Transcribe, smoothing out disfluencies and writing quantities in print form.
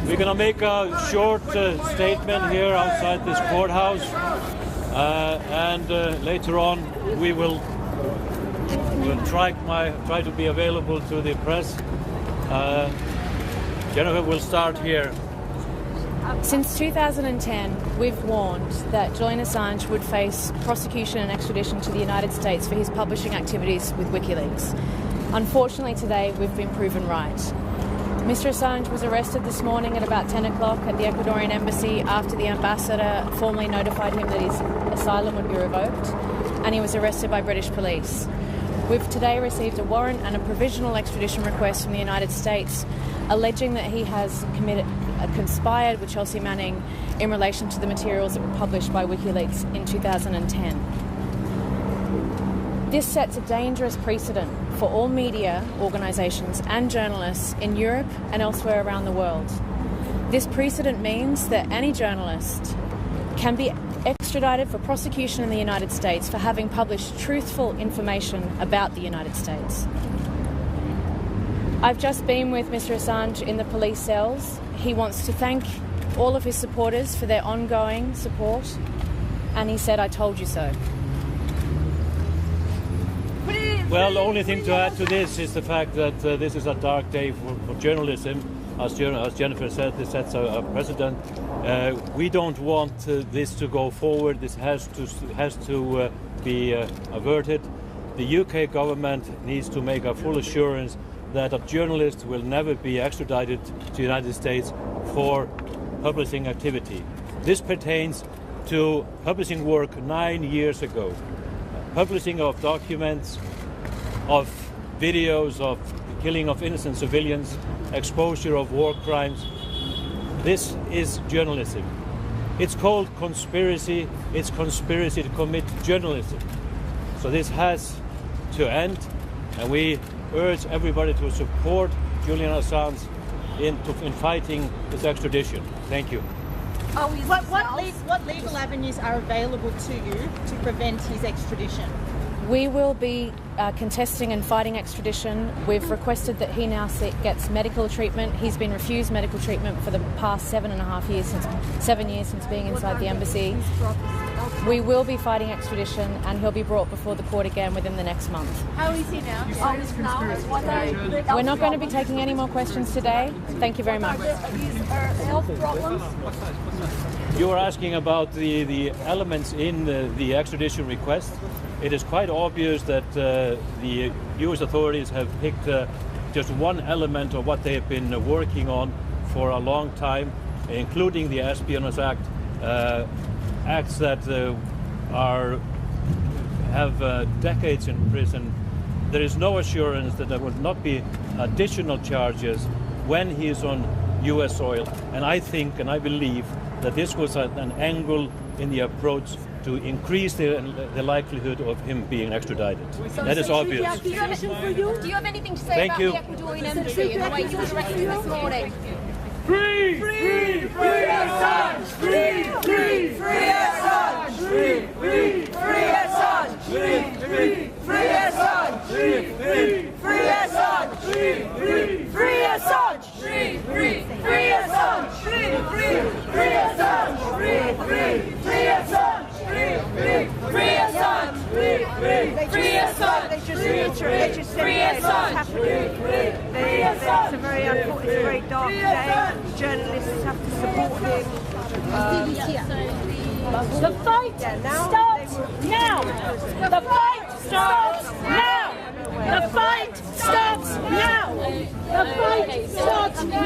We're going to make a short statement here outside this courthouse, and later on we will try to be available to the press. Jennifer will start here. Since 2010, we've warned that Julian Assange would face prosecution and extradition to the United States for his publishing activities with Wikileaks. Unfortunately, today we've been proven right. Mr. Assange was arrested this morning at about 10 o'clock at the Ecuadorian embassy after the ambassador formally notified him that his asylum would be revoked, and he was arrested by British police. We've today received a warrant and a provisional extradition request from the United States alleging that he has conspired with Chelsea Manning in relation to the materials that were published by Wikileaks in 2010. This sets a dangerous precedent for all media organisations and journalists in Europe and elsewhere around the world. This precedent means that any journalist can be extradited for prosecution in the United States for having published truthful information about the United States. I've just been with Mr. Assange in the police cells. He wants to thank all of his supporters for their ongoing support, and he said, "I told you so." Well, the only thing to add to this is the fact that this is a dark day for journalism. As Jennifer said, this sets a precedent. We don't want this to go forward. This has to be averted. The UK government needs to make a full assurance that a journalist will never be extradited to the United States for publishing activity. This pertains to publishing work 9 years ago, publishing of documents, of videos of killing of innocent civilians, exposure of war crimes. This is journalism. It's called conspiracy. It's conspiracy to commit journalism. So this has to end, and we urge everybody to support Julian Assange in fighting this extradition. Thank you. What legal avenues are available to you to prevent his extradition? We will be contesting and fighting extradition. We've requested that he now gets medical treatment. He's been refused medical treatment for the past 7.5 years, 7 years since being inside the embassy. We will be fighting extradition, and he'll be brought before the court again within the next month. How is he now? We're not going to be taking any more questions today. Thank you very much. Health problems? You were asking about the elements in the extradition request. It is quite obvious that the US authorities have picked just one element of what they have been working on for a long time, including the Espionage Act, acts that have decades in prison. There is no assurance that there will not be additional charges when he is on US soil. And I think and I believe that this was an angle in the approach to increase the likelihood of him being extradited. That is obvious. Do you have anything to say about the Ecuadorian embassy and the way he was arrested this morning? Free! Free! Free Assange! Free! Free! Free Assange! Free! Free! Free Assange! Free! Free! Free Assange! Free! Free! Free Assange! Free! Free! Free Assange! Free! Free! Free Assange! Free! Free! Free Assange! Free! Free! Free Assange! Free! Free! Free Assange! Free! Free! Free Assange! They just reiterate Free Assange! Free! Free Assange! It's a very dark day. Journalists have to support him. The fight starts now! The fight starts now! The fight starts now! The fight starts now!